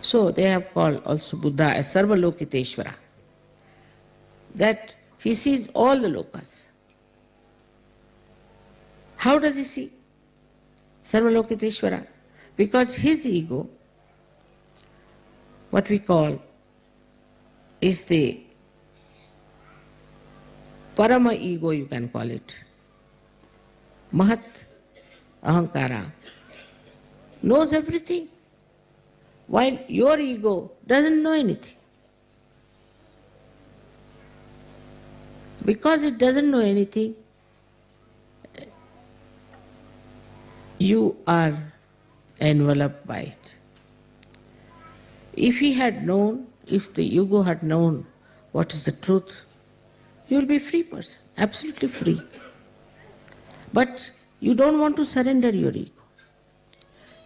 So they have called also Buddha as Sarvalokiteshvara, that he sees all the lokas. How does he see Sarvalokiteshvara? Because his ego, what we call, is the Parama ego, you can call it. Mahat Ahankara knows everything, while your ego doesn't know anything. Because it doesn't know anything, you are enveloped by it. If he had known, if the ego had known what is the truth, you will be a free person, absolutely free. But you don't want to surrender your ego.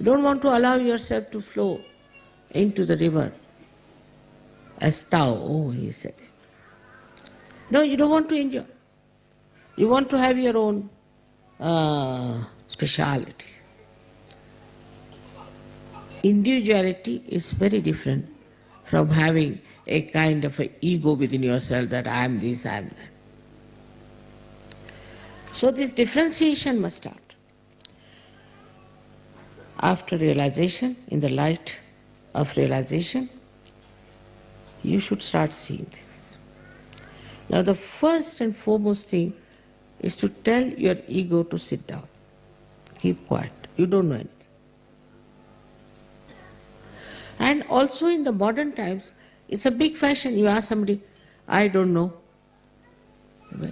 You don't want to allow yourself to flow into the river as thou, oh, he said. No, you don't want to enjoy. You want to have your own speciality. Individuality is very different from having a kind of an ego within yourself that I am this, I am that. So this differentiation must start. After realization, in the light of realization, you should start seeing this. Now the first and foremost thing is to tell your ego to sit down. Keep quiet. You don't know anything. And also in the modern times, it's a big fashion. You ask somebody, I don't know.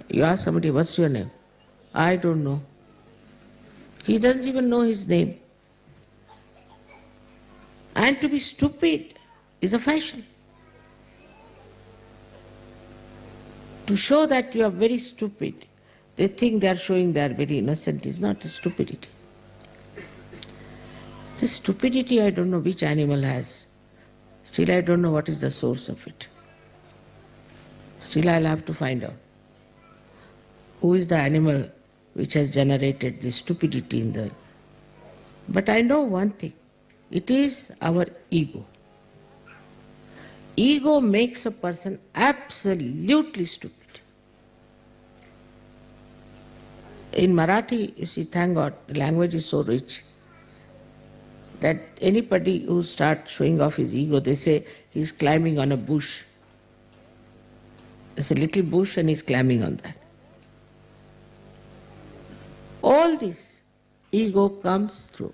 You ask somebody, what's your name? I don't know. He doesn't even know his name. And to be stupid is a fashion. To show that you are very stupid, they think they are showing they are very innocent, is not a stupidity. This stupidity, I don't know which animal has. Still I don't know what is the source of it. Still I'll have to find out. Who is the animal which has generated this stupidity in the... But I know one thing. It is our ego. Ego makes a person absolutely stupid. In Marathi, you see, thank God, the language is so rich that anybody who starts showing off his ego, they say he's climbing on a bush. There's a little bush and he's climbing on that. All this ego comes through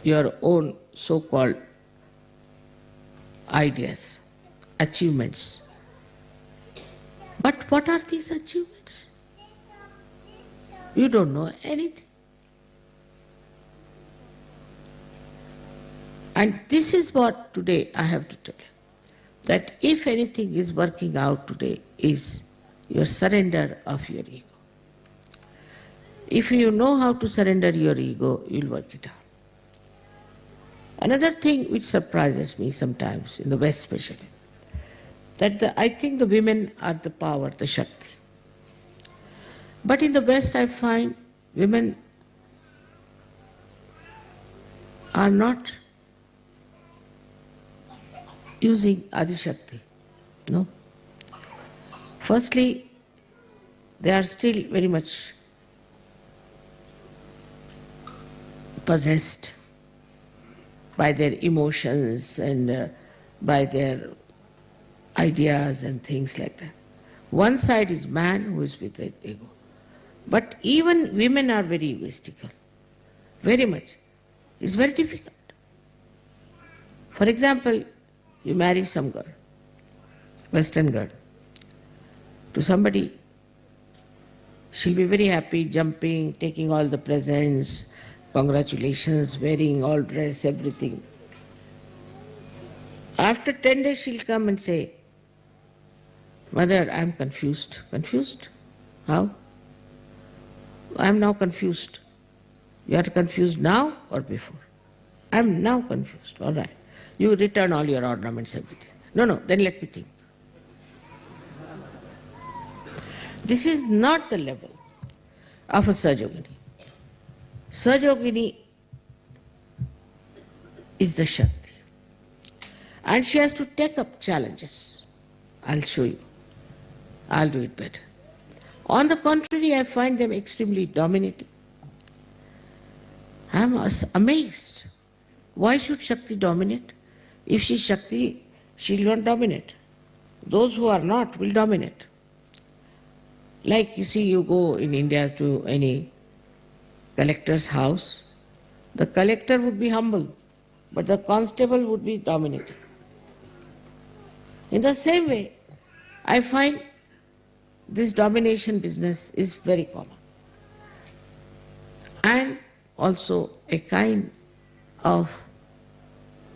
your own so-called ideas, achievements. But what are these achievements? You don't know anything. And this is what today I have to tell you, that if anything is working out today is your surrender of your ego. If you know how to surrender your ego, you'll work it out. Another thing which surprises me sometimes, in the West especially, that I think the women are the power, the Shakti. But in the West I find women are not using Adi Shakti. No. Firstly, they are still very much possessed by their emotions and by their ideas and things like that. One side is man who is with their ego. But even women are very egoistical, very much. It's very difficult. For example, you marry some girl, Western girl, to somebody, she'll be very happy, jumping, taking all the presents, congratulations, wearing all dress, everything. After 10 days she'll come and say, Mother, I'm confused. Confused? How? I'm now confused. You are confused now or before? I'm now confused. All right. You return all your ornaments, everything. No, then let me think. This is not the level of a Sajogini. Sajogini is the Shakti. And she has to take up challenges. I'll show you. I'll do it better. On the contrary, I find them extremely dominating. I'm amazed. Why should Shakti dominate? If she's Shakti, she'll not dominate. Those who are not will dominate. Like you see, you go in India to any collector's house, the collector would be humble, but the constable would be dominating. In the same way, I find this domination business is very common. And also a kind of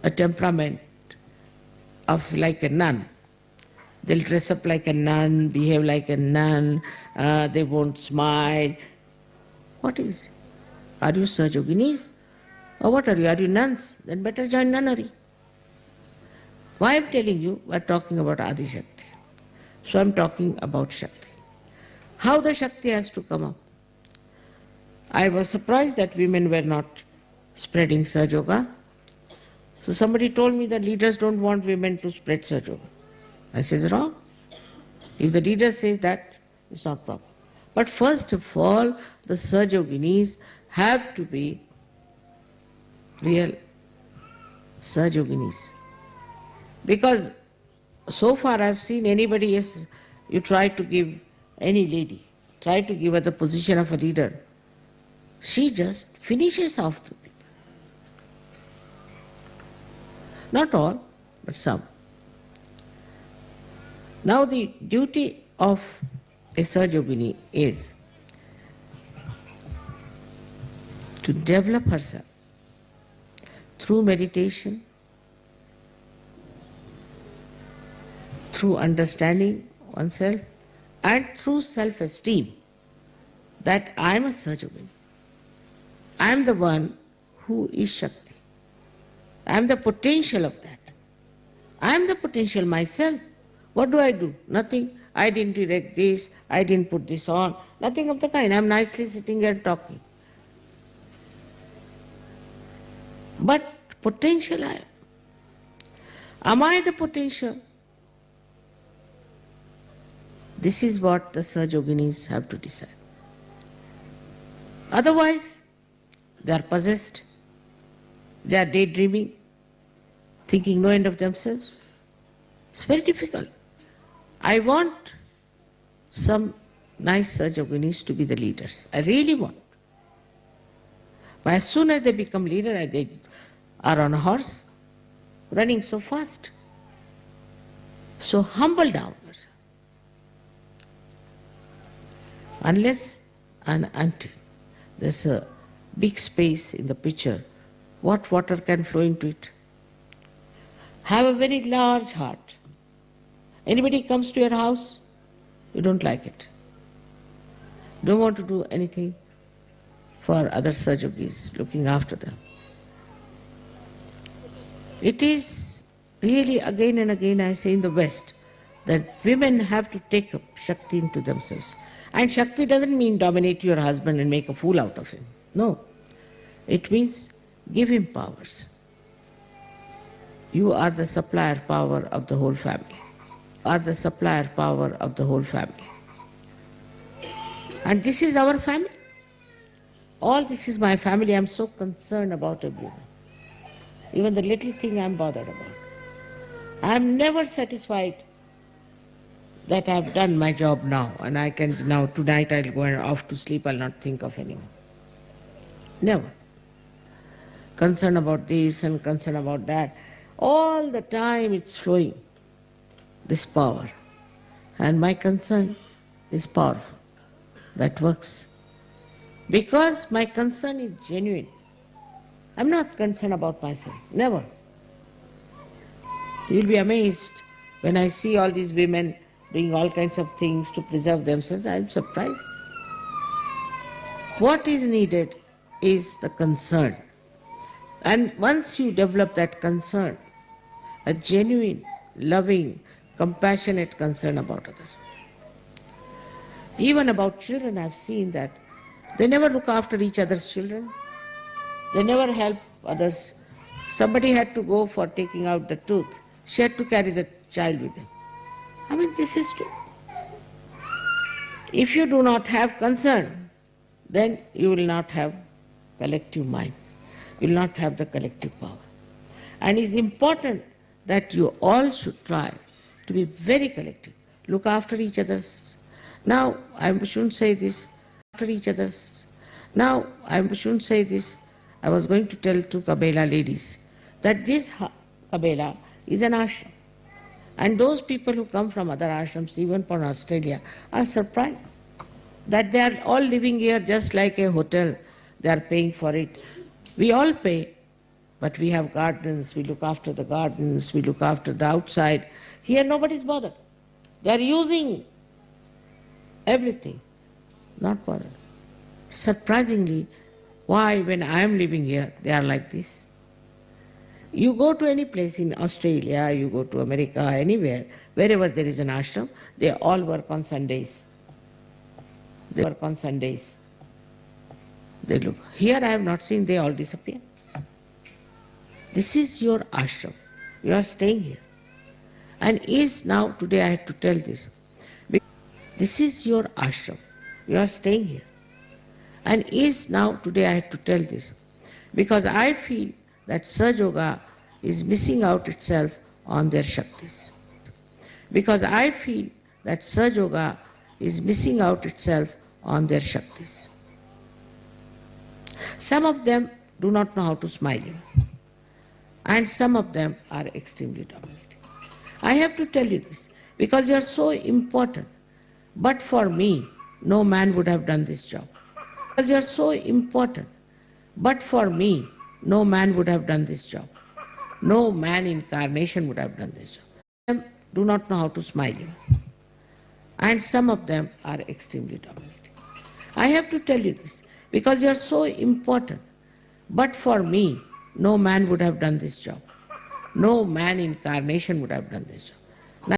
a temperament of like a nun. They'll dress up like a nun, behave like a nun, they won't smile. What is? Are you Sahajoginis? Or what are you? Are you nuns? Then better join nunnery. Why I'm telling you, we're talking about Adi Shakti. So I'm talking about Shakti. How the Shakti has to come up. I was surprised that women were not spreading Sahaja Yoga. So somebody told me that leaders don't want women to spread Sahaja Yoga. I says wrong. If the leader says that, it's not proper. But first of all, the Sahajoginis have to be real Sahajoginis. Because so far I've seen anybody, yes, you try to give any lady, try to give her the position of a leader, she just finishes off the people. Not all, but some. Now the duty of a Sahajogini is to develop herself through meditation, through understanding oneself, and through self-esteem that I am a Sahajogini. I am the one who is Shakti. I am the potential of that. I am the potential myself. What do? Nothing. I didn't erect this, I didn't put this on, nothing of the kind. I am nicely sitting here talking. But potential I am. Am I the potential? This is what the Sahajoginis have to decide. Otherwise, they are possessed, they are daydreaming, thinking no end of themselves. It's very difficult. I want some nice Sahajoginis to be the leaders. I really want. But as soon as they become leader, they are on a horse, running so fast. So humble down yourself. Unless and until there's a big space in the pitcher, what water can flow into it? Have a very large heart. Anybody comes to your house, you don't like it. Don't want to do anything for other Sahajoginis, looking after them. It is really again and again I say in the West that women have to take up Shakti into themselves. And Shakti doesn't mean dominate your husband and make a fool out of him. No. It means give him powers. You are the supplier power of the whole family. Are the supplier power of the whole family. And this is our family. All this is my family. I'm so concerned about everyone. Even the little thing I'm bothered about. I'm never satisfied that I've done my job now and I can now, tonight I'll go off to sleep, I'll not think of anyone. Never. Concern about this and concern about that. All the time it's flowing, this power. And my concern is powerful. That works. Because my concern is genuine. I'm not concerned about myself. Never. You'll be amazed when I see all these women doing all kinds of things to preserve themselves. I'm surprised. What is needed is the concern. And once you develop that concern, a genuine, loving, compassionate concern about others. Even about children, I've seen that they never look after each other's children. They never help others Somebody had to go for taking out the tooth. She had to carry the child with him. I mean, this is true. If you do not have concern, then you will not have collective mind. You will not have the collective power. And it's important that you all should try to be very collective. Look after each other's. Now, I shouldn't say this. After each other's. Now, I shouldn't say this. I was going to tell two Kabela ladies that this Kabela is an ashram. And those people who come from other ashrams, even from Australia, are surprised that they are all living here just like a hotel. They are paying for it. We all pay, but we have gardens, we look after the gardens, we look after the outside. Here nobody is bothered. They are using everything, not bothered. Surprisingly, why when I am living here, they are like this? You go to any place in Australia, you go to America, anywhere, wherever there is an ashram, they all work on Sundays. They work on Sundays. They look. Here I have not seen, they all disappear. This is your ashram. You are staying here. And is now, today I had to tell this. This is your ashram. You are staying here. And is now, today I had to tell this. Because I feel that Saj Yoga is missing out itself on their Shaktis. Because I feel that Saj Yoga is missing out itself on their Shaktis. Some of them do not know how to smile, and some of them are extremely dominating. I have to tell you this because you are so important. But for me, no man would have done this job. Because you are so important. But for me, no man would have done this job. No man incarnation would have done this job. Some of them do not know how to smile, and some of them are extremely dominating. I have to tell you this because you are so important. But for me, no man would have done this job. No man incarnation would have done this job.